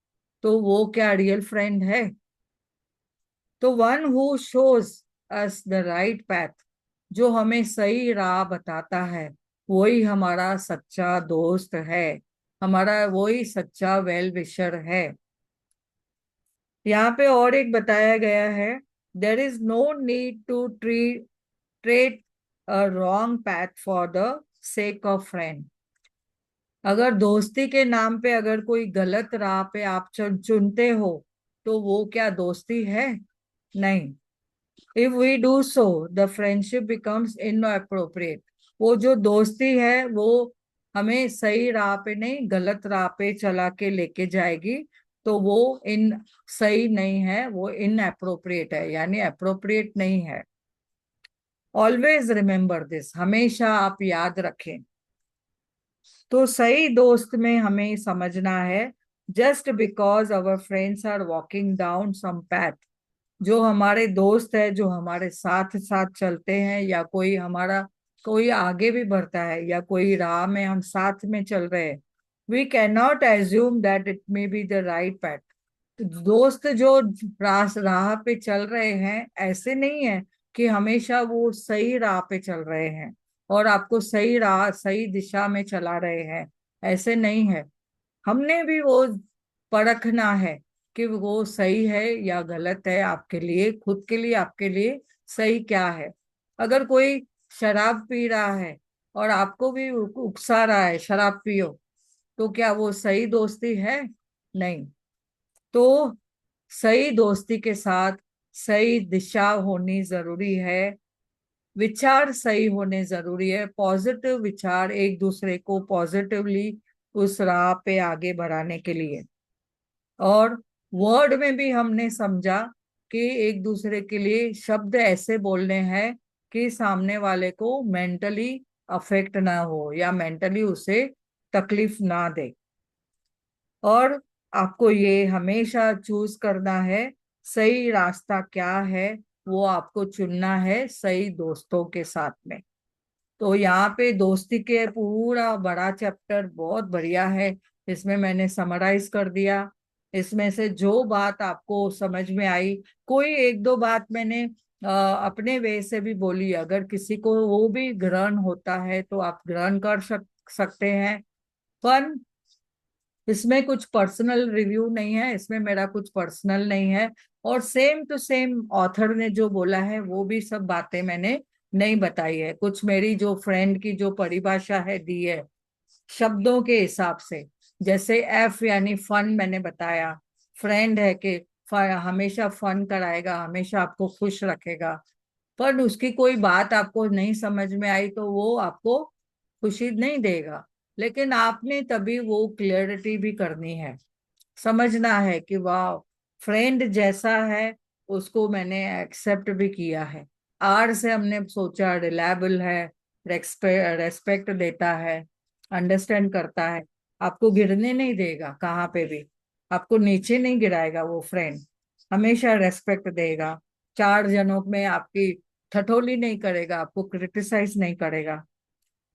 तो वो क्या रियल फ्रेंड है? तो one who shows us the right path, जो हमें सही राह बताता है, वही हमारा सच्चा दोस्त है, हमारा वही सच्चा वेल विशर है। यहाँ पे और एक बताया गया है, there is no need to tread a wrong path for the sake of friend. अगर दोस्ती के नाम पे अगर कोई गलत राह पे आप चुनते हो, तो वो क्या दोस्ती है? नहीं। If we do so the friendship becomes inappropriate. वो जो दोस्ती है वो हमें सही राह पे नहीं गलत राह पे चला के लेके जाएगी, तो वो इन सही नहीं है, वो इनअप्रोप्रिएट है, यानी अप्रोप्रिएट नहीं है। ऑलवेज रिमेम्बर दिस, हमेशा आप याद रखें। तो सही दोस्त में हमें समझना है, just because our friends are walking down some path, जो हमारे दोस्त है जो हमारे साथ साथ चलते हैं, या कोई हमारा कोई आगे भी बढ़ता है या कोई राह में हम साथ में चल रहे हैं, we can not assume that it may be the right path. दोस्त जो राह पे चल रहे हैं, ऐसे नहीं है कि हमेशा वो सही राह पे चल रहे हैं और आपको सही राह सही दिशा में चला रहे हैं, ऐसे नहीं है। हमने भी वो परखना है कि वो सही है या गलत है, आपके लिए खुद के लिए आपके लिए सही क्या है। अगर कोई शराब पी रहा है और आपको भी उकसा रहा है शराब पियो, तो क्या वो सही दोस्ती है? नहीं। तो सही दोस्ती के साथ सही दिशा होनी जरूरी है, विचार सही होने जरूरी है, पॉजिटिव विचार एक दूसरे को पॉजिटिवली उस राह पे आगे बढ़ाने के लिए। और वर्ड में भी हमने समझा कि एक दूसरे के लिए शब्द ऐसे बोलने हैं कि सामने वाले को मेंटली अफेक्ट ना हो या मेंटली उसे तकलीफ ना दे। और आपको ये हमेशा चूज करना है, सही रास्ता क्या है वो आपको चुनना है सही दोस्तों के साथ में। तो यहाँ पे दोस्ती के पूरा बड़ा चैप्टर बहुत बढ़िया है, इसमें मैंने समराइज कर दिया। इसमें से जो बात आपको समझ में आई, कोई एक दो बात मैंने अपने वे से भी बोली, अगर किसी को वो भी ग्रहण होता है तो आप ग्रहण कर सकते हैं। पर इसमें कुछ पर्सनल रिव्यू नहीं है, इसमें मेरा कुछ पर्सनल नहीं है। और सेम टू सेम ऑथर ने जो बोला है वो भी सब बातें मैंने नहीं बताई है। कुछ मेरी जो फ्रेंड की जो परिभाषा है दी है शब्दों के हिसाब से, जैसे एफ यानी फन मैंने बताया। फ्रेंड है कि हमेशा फन कराएगा, हमेशा आपको खुश रखेगा। पर उसकी कोई बात आपको नहीं समझ में आई तो वो आपको खुशी नहीं देगा। लेकिन आपने तभी वो क्लियरिटी भी करनी है, समझना है कि वाह, फ्रेंड जैसा है उसको मैंने एक्सेप्ट भी किया है। आर से हमने सोचा रिलायबल है, रेस्पेक्ट देता है, अंडरस्टैंड करता है, आपको गिरने नहीं देगा कहाँ पे भी, आपको नीचे नहीं गिराएगा वो फ्रेंड, हमेशा रेस्पेक्ट देगा। चार जनों में आपकी ठठोली नहीं करेगा, आपको क्रिटिसाइज नहीं करेगा,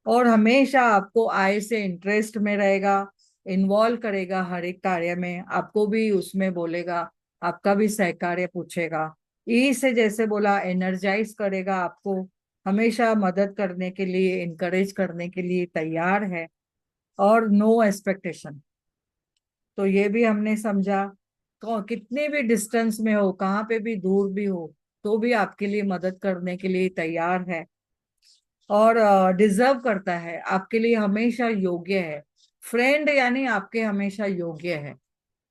और हमेशा आपको आय से इंटरेस्ट में रहेगा, इन्वॉल्व करेगा हर एक कार्य में, आपको भी उसमें बोलेगा, आपका भी सहकार्य पूछेगा। ई से जैसे बोला एनर्जाइज करेगा आपको, हमेशा मदद करने के लिए इनकरेज करने के लिए तैयार है। और नो एक्सपेक्टेशन, तो ये भी हमने समझा। कितने भी डिस्टेंस में हो, कहाँ पे भी दूर भी हो, तो भी आपके लिए मदद करने के लिए तैयार है। और डिजर्व करता है, आपके लिए हमेशा योग्य है। फ्रेंड यानी आपके हमेशा योग्य है,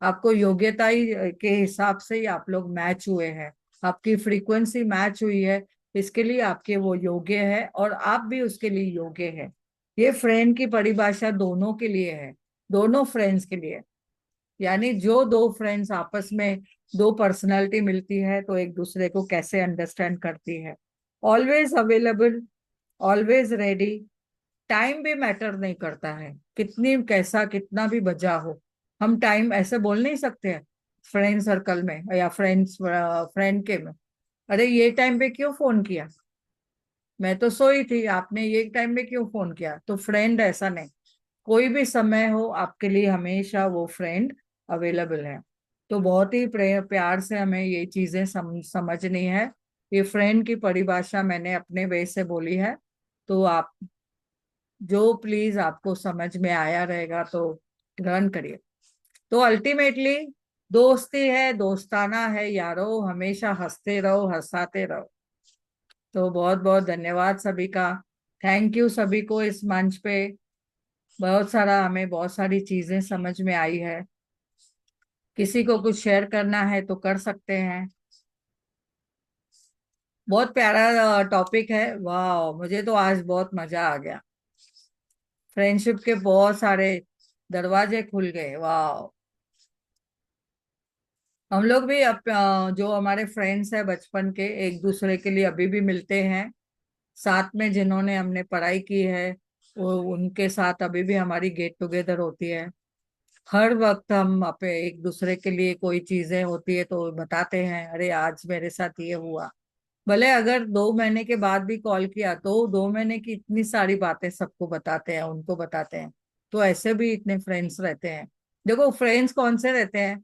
आपको योग्यता ही के हिसाब से ही आप लोग मैच हुए हैं, आपकी फ्रीक्वेंसी मैच हुई है, इसके लिए आपके वो योग्य है और आप भी उसके लिए योग्य है। ये फ्रेंड की परिभाषा दोनों के लिए है, दोनों फ्रेंड्स के लिए। यानी जो दो फ्रेंड्स आपस में, दो पर्सनालिटी मिलती है तो एक दूसरे को कैसे अंडरस्टैंड करती है। Always available, always ready. Time भी मैटर नहीं करता है, कितनी कैसा कितना भी बजा हो, हम टाइम ऐसे बोल नहीं सकते हैं फ्रेंड सर्कल में या फ्रेंड के में, अरे ये टाइम पे क्यों फोन किया, मैं तो सोई थी, आपने ये टाइम पे क्यों फोन किया। तो फ्रेंड ऐसा नहीं, कोई भी समय हो आपके लिए हमेशा वो फ्रेंड अवेलेबल है। तो बहुत ही प्यार से हमें ये चीजें समझनी है। ये फ्रेंड की परिभाषा मैंने अपने वे से बोली है, तो आप जो प्लीज आपको समझ में आया रहेगा तो ग्रहण करिए। तो अल्टीमेटली दोस्ती है, दोस्ताना है यारो, हमेशा हंसते रहो, हंसाते रहो। तो बहुत बहुत धन्यवाद सभी का, थैंक यू सभी को इस मंच पे। बहुत सारा हमें बहुत सारी चीजें समझ में आई है, किसी को कुछ शेयर करना है तो कर सकते हैं। बहुत प्यारा टॉपिक है, वाह, मुझे तो आज बहुत मजा आ गया। फ्रेंडशिप के बहुत सारे दरवाजे खुल गए, वाह। हम लोग भी जो हमारे फ्रेंड्स हैं बचपन के, एक दूसरे के लिए अभी भी मिलते हैं। साथ में जिन्होंने हमने पढ़ाई की है वो, उनके साथ अभी भी हमारी गेट टुगेदर होती है। हर वक्त हम अपने एक दूसरे के लिए कोई चीजें होती है तो बताते हैं, अरे आज मेरे साथ ये हुआ। भले अगर 2 महीने के बाद भी कॉल किया तो 2 महीने की इतनी सारी बातें सबको बताते हैं, उनको बताते हैं। तो ऐसे भी इतने फ्रेंड्स रहते हैं। देखो फ्रेंड्स कौन से रहते हैं,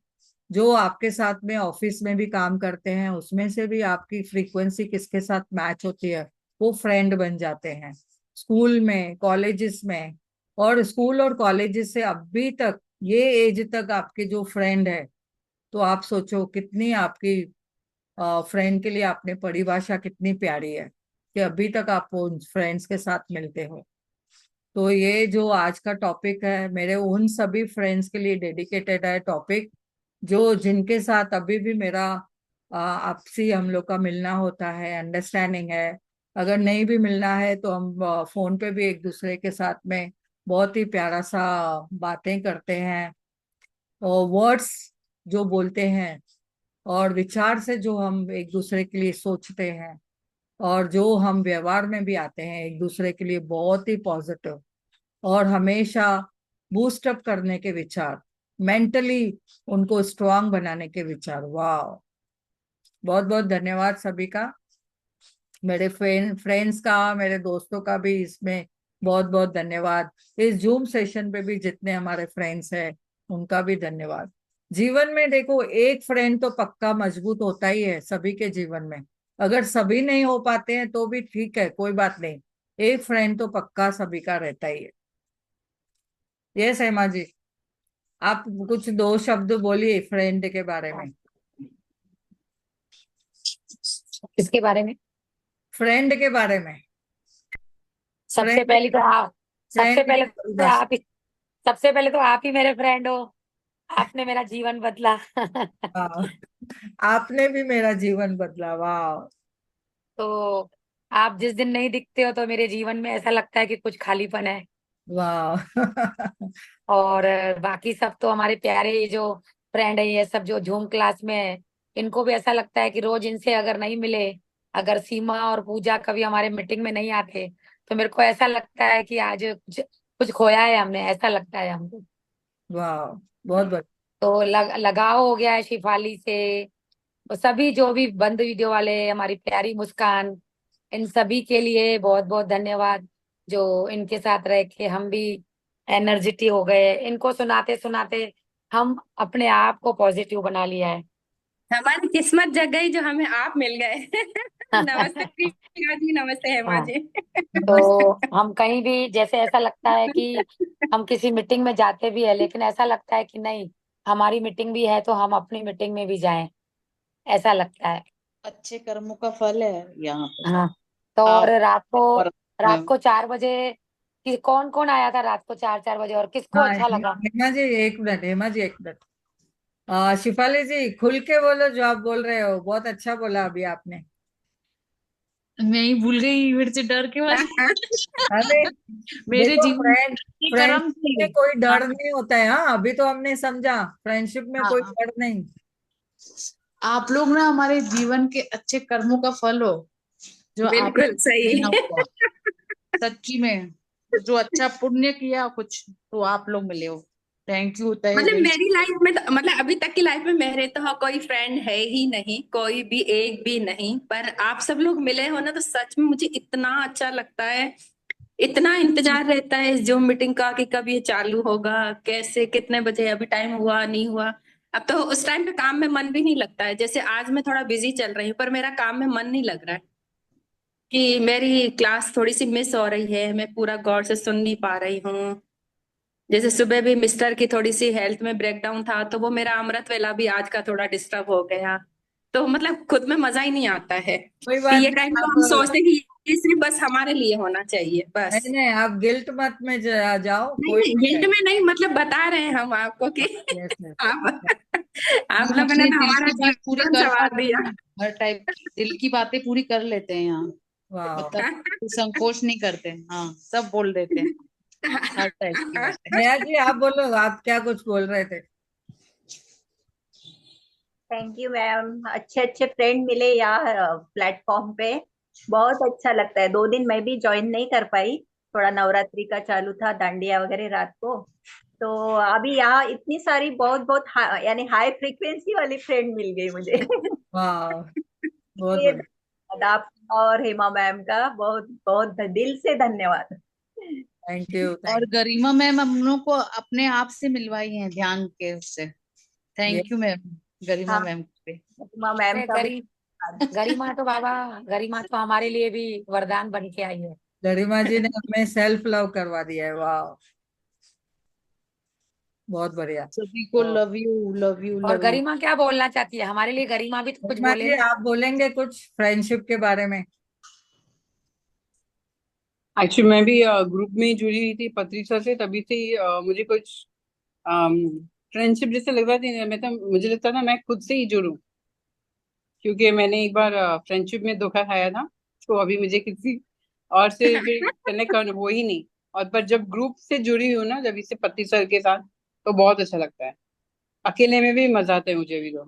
जो आपके साथ में ऑफिस में भी काम करते हैं, उसमें से भी आपकी फ्रीक्वेंसी किसके साथ मैच होती है वो फ्रेंड बन जाते हैं। स्कूल में, कॉलेजेस में, और स्कूल और कॉलेजेस से अभी तक ये एज तक आपके जो फ्रेंड है, तो आप सोचो कितनी आपकी फ्रेंड के लिए आपने परिभाषा कितनी प्यारी है कि अभी तक आप उन फ्रेंड्स के साथ मिलते हो। तो ये जो आज का टॉपिक है मेरे उन सभी फ्रेंड्स के लिए डेडिकेटेड है टॉपिक, जो जिनके साथ अभी भी मेरा आपसी हम लोग का मिलना होता है, अंडरस्टैंडिंग है। अगर नहीं भी मिलना है तो हम फोन पे भी एक दूसरे के साथ में बहुत ही प्यारा सा बातें करते हैं, और वर्ड्स जो बोलते हैं और विचार से जो हम एक दूसरे के लिए सोचते हैं, और जो हम व्यवहार में भी आते हैं एक दूसरे के लिए बहुत ही पॉजिटिव, और हमेशा बूस्ट अप करने के विचार, मेंटली उनको स्ट्रांग बनाने के विचार। वाह, बहुत बहुत धन्यवाद सभी का, मेरे फ्रेंड्स का, मेरे दोस्तों का भी इसमें बहुत बहुत धन्यवाद। इस जूम सेशन पे भी जितने हमारे फ्रेंड्स हैं उनका भी धन्यवाद। जीवन में देखो, एक फ्रेंड तो पक्का मजबूत होता ही है सभी के जीवन में। अगर सभी नहीं हो पाते हैं तो भी ठीक है, कोई बात नहीं, एक फ्रेंड तो पक्का सभी का रहता ही है। ये हेमा जी, आप कुछ दो शब्द बोलिए फ्रेंड के बारे में। इसके बारे में फ्रेंड के बारे में। सबसे फ्रेंड, पहले तो आप सबसे फ्रेंड की पहले तो परिभाषा। आप ही सबसे पहले तो आप ही मेरे फ्रेंड हो। आपने मेरा जीवन बदला। हाँ, आपने भी मेरा जीवन बदला। वाह। तो आप जिस दिन नहीं दिखते हो तो मेरे जीवन में ऐसा लगता है कि कुछ खालीपन है। वाह। और बाकी सब तो हमारे प्यारे ये जो फ्रेंड है, ये सब जो झूम क्लास में है, इनको भी ऐसा लगता है कि रोज इनसे अगर नहीं मिले, अगर सीमा और पूजा कभी हमारे मीटिंग में नहीं आते, तो मेरे को ऐसा लगता है कि आज कुछ कुछ खोया है हमने, ऐसा लगता है हमको। वाह, बहुत बढ़िया। तो लगाव हो गया है शिफाली से। वो सभी जो भी बंद वीडियो वाले, हमारी प्यारी मुस्कान, इन सभी के लिए बहुत बहुत धन्यवाद। जो इनके साथ रह के हम भी एनर्जेटिक हो गए, इनको सुनाते सुनाते हम अपने आप को पॉजिटिव बना लिया है। हमारी किस्मत जग गई जो हमें आप मिल गए। नमस्ते प्रियंका जी, नमस्ते हेमा हाँ, जी। तो हम कहीं भी जैसे ऐसा लगता है कि हम किसी मीटिंग में जाते भी है, लेकिन ऐसा लगता है कि नहीं, हमारी मीटिंग भी है तो हम अपनी मीटिंग में भी जाएं, ऐसा लगता है। अच्छे कर्मों का फल है यहाँ पे। हाँ, तो और आप और रात को 4 बजे कि कौन कौन आया था रात को 4 4 बजे, और किसको हाँ, अच्छा लगा? हेमा जी एक मिनट, हेमा जी एक मिनट। शिफाली जी खुल के बोलो, जो आप बोल रहे हो बहुत अच्छा बोला अभी आपने। मैं ही भूल गई फिर से डर के मारे। अरे मेरे देखो, जीवन के कर्म फ्रेंडशिप थे। में कोई हाँ, डर नहीं होता है। हाँ, अभी तो हमने समझा, फ्रेंडशिप में कोई हाँ। डर नहीं। आप लोग ना हमारे जीवन के अच्छे कर्मों का फल हो, जो आप बिल्कुल सही। मिला हुआ। सच्ची में, जो अच्छा पुण्य किया कुछ, तो आप लोग मिले हो। थैंक यू तहे मतलब दिल मेरी से। लाइफ में तो, मतलब अभी तक की लाइफ में मेरे तो कोई फ्रेंड है ही नहीं, कोई भी एक भी नहीं, पर आप सब लोग मिले हो ना तो सच में मुझे इतना अच्छा लगता है। इतना इंतजार रहता है इस जूम मीटिंग का कि कब ये चालू होगा, कैसे, कितने बजे, अभी टाइम हुआ नहीं हुआ। अब तो उस टाइम पे काम में मन भी नहीं लगता है। जैसे आज मैं थोड़ा बिजी चल रही हूँ पर मेरा काम में मन नहीं लग रहा है कि मेरी क्लास थोड़ी सी मिस हो रही है, मैं पूरा गौर से सुन नहीं पा रही हूँ। जैसे सुबह भी मिस्टर की थोड़ी सी हेल्थ में ब्रेकडाउन था तो वो मेरा अमृत वेला भी आज का थोड़ा डिस्टर्ब हो गया। तो मतलब खुद में मजा ही नहीं आता है कोई कि बात ये टाइम नहीं, तो आप हम सोचते हैं कि ये सिर्फ बस हमारे लिए होना चाहिए बस। नहीं नहीं, आप गिल्ट मत में जाओ, नहीं कोई नहीं, नहीं हिंट है। में नहीं, मतलब बता रहे हैं हम आपको कि यस यस। आप आप हम लोगों ने अपने तो दिल हमारा की बात पूरी जीवन कर संवार पाते दिया। हैं। हर टाइप की दिल की बातें पूरी कर लेते हैं यहाँ। वाह। मतलब कोई संकोच नहीं करते, हाँ सब बोल देते हैं, हर टाइप की बातें। नेहा जी आप बोलो, आप क्या कुछ बोल रहे थे। थैंक यू मैम, अच्छे अच्छे फ्रेंड मिले यहाँ प्लेटफॉर्म पे। बहुत अच्छा लगता है। 2 दिन मैं भी ज्वाइन नहीं कर पाई, थोड़ा नवरात्रि का चालू था, दांडिया वगैरह रात को। तो अभी यहाँ इतनी सारी बहुत बहुत यानी हाई फ्रीक्वेंसी वाली फ्रेंड मिल गई मुझे। वाह, बहुत ये बढ़िया। धन्यवाद आपका और हेमा मैम का, बहुत बहुत दिल से धन्यवाद। थैंक यू, और थैंक गरिमा मैम हम लोग को अपने आप से मिलवाई हैं ध्यान के उससे। यू। थैंक यू मैम, गरिमा हाँ, मैम पे। हेमा मैम अरे का भी धन्यवाद। गरिमा तो बाबा, गरिमा तो हमारे लिए भी वरदान बन के आई है। गरिमा जी ने हमें सेल्फ लव करवा दिया है। वाह, बहुत बढ़िया। सभी को तो लव यू लव यू और लव यू। गरिमा क्या बोलना चाहती है हमारे लिए? गरिमा भी तो कुछ गरिमा बोले जी ना। आप बोलेंगे कुछ फ्रेंडशिप के बारे में। एक्चुअली मैं भी ग्रुप में ही जुड़ी हुई थी पत्रिसा से, तभी से ही मुझे कुछ फ्रेंडशिप जैसे लग रहा था। मैं तो मुझे लगता था मैं खुद से ही जुड़ूं, क्योंकि मैंने एक बार फ्रेंडशिप में धोखा खाया था। तो अभी मुझे किसी और से फिर कनेक्ट करना वो ही नहीं। और पर जब ग्रुप से जुड़ी हूँ ना, जब इससे पत्ती सर के साथ, तो बहुत अच्छा लगता है। अकेले में भी मजा आता है मुझे भी तो।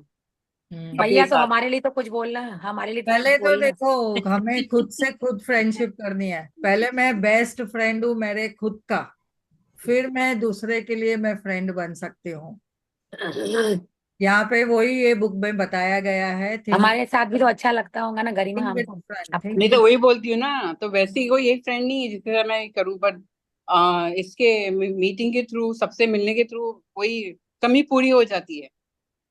हम्म। भैया अपने तो साथ। हमारे लिए तो कुछ बोलना, हमारे लिए तो पहले कुछ तो बोलना। देखो हमें खुद से खुद फ्रेंडशिप करनी है। पहले मैं बेस्ट फ्रेंड हूँ मेरे खुद का, फिर मैं दूसरे के लिए मैं फ्रेंड बन सकती हूँ। यहाँ पे वही ये बुक में बताया गया है, थिंक हमारे साथ भी तो अच्छा लगता होगा ना गरिमा थिंक हमको। डिफरेंट, आपको थिंक नहीं तो वही बोलती हूँ ना, तो वैसे ही कोई एक फ्रेंड नहीं है जिसके साथ मैं करूँ, पर इसके मीटिंग के थ्रू, सबसे मिलने के थ्रू वही कमी पूरी हो जाती है,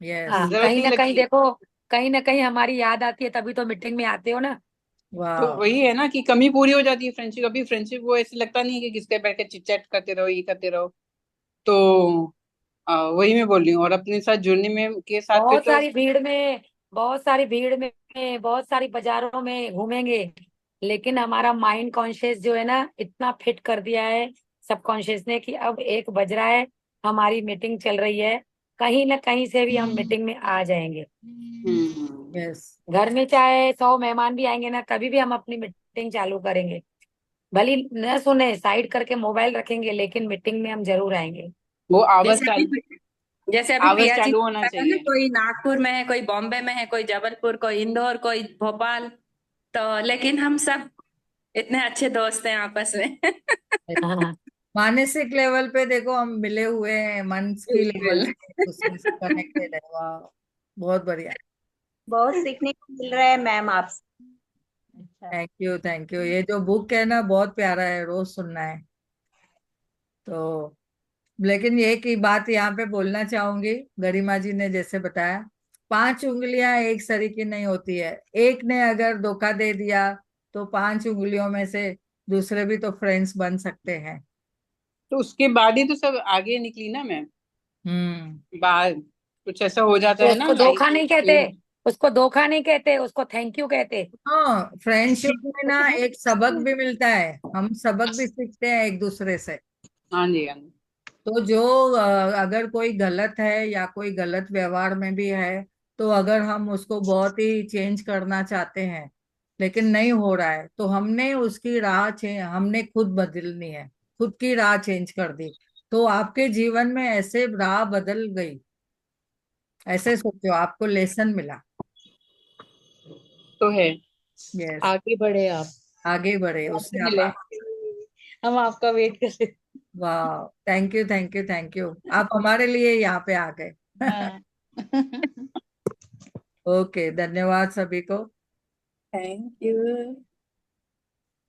यस। हाँ, जरूरत कहीं नहीं ना कहीं लगती। देखो, कहीं ना कहीं हमारी याद आती है, तभी तो मीटिंग में आते हो ना। तो वाह। वही है ना कि कमी पूरी हो जाती है फ्रेंडशिप। अभी फ्रेंडशिप वो ऐसे लगता नहीं है कि किसके बैठ के चिट चैट करते रहो, ये करते रहो। तो वही मैं बोल रही हूँ। और अपने साथ जुड़ने में के साथ फिर बहुत तो सारी भीड़ में, बहुत सारी भीड़ में, बहुत सारी बाजारों में घूमेंगे, लेकिन हमारा माइंड कॉन्शियस जो है ना, इतना फिट कर दिया है सबकॉन्शियस ने कि अब 1 बज रहा है, हमारी मीटिंग चल रही है, कहीं ना कहीं से भी हम मीटिंग में आ जाएंगे। यस। घर में चाहे 100 मेहमान भी आएंगे ना, तभी भी हम अपनी मीटिंग चालू करेंगे। भले न सुने, साइड करके मोबाइल रखेंगे, लेकिन मीटिंग में हम जरूर आएंगे। वो जैसे अभी जैसे अभी आवाज प्रिया जी चालू ने होना बताया ना, चाहिए। कोई नागपुर में है, कोई बॉम्बे में है, कोई जबलपुर, कोई इंदौर, कोई भोपाल। तो लेकिन हम सब इतने अच्छे दोस्त हैं आपस में। हाँ, मानसिक लेवल पे देखो हम मिले हुए हैं, मन की लेवल बिल्कुल। पे दूसरे से कनेक्टेड है। वाह, बहुत बढ़िया। बहुत सीखने को मिल रहा है मैम आपसे। अच्छा। Thank you, thank you. ये जो बुक है ना बहुत प्यारा है, रोज सुनना है। तो लेकिन ये की बात यहाँ पे बोलना चाहूंगी, गरिमा जी ने जैसे बताया, 5 उंगलियां एक सरी की नहीं होती है। एक ने अगर धोखा दे दिया तो 5 उंगलियों में से दूसरे भी तो फ्रेंड्स बन सकते हैं। तो उसके बाद ही तो सब आगे निकली ना मैम। हम्म। बाद कुछ ऐसा हो जाता तो है ना उसको लाइफ धोखा में नहीं कहते, कि उसको धोखा नहीं कहते, उसको थैंक यू कहते। हाँ, फ्रेंडशिप में ना एक सबक भी मिलता है, हम सबक भी सीखते हैं एक दूसरे से। हाँ जी, हाँ जी। तो जो अगर कोई गलत है या कोई गलत व्यवहार में भी है, तो अगर हम उसको बहुत ही चेंज करना चाहते हैं लेकिन नहीं हो रहा है, तो हमने उसकी राह हमने खुद बदलनी है, खुद की राह चेंज कर दी, तो आपके जीवन में ऐसे राह बदल गई। ऐसे सोचो, आपको लेसन मिला। तो है। यस। आगे बढ़े आप, आगे बढ़े, आपसे उससे आप। मिले, हम आपका वेट कर रहे वाह, thank you, thank you, thank you. आप हमारे लिए यहाँ पे आ गए। थे। हाँ। ओके, धन्यवाद सभी को। Thank you.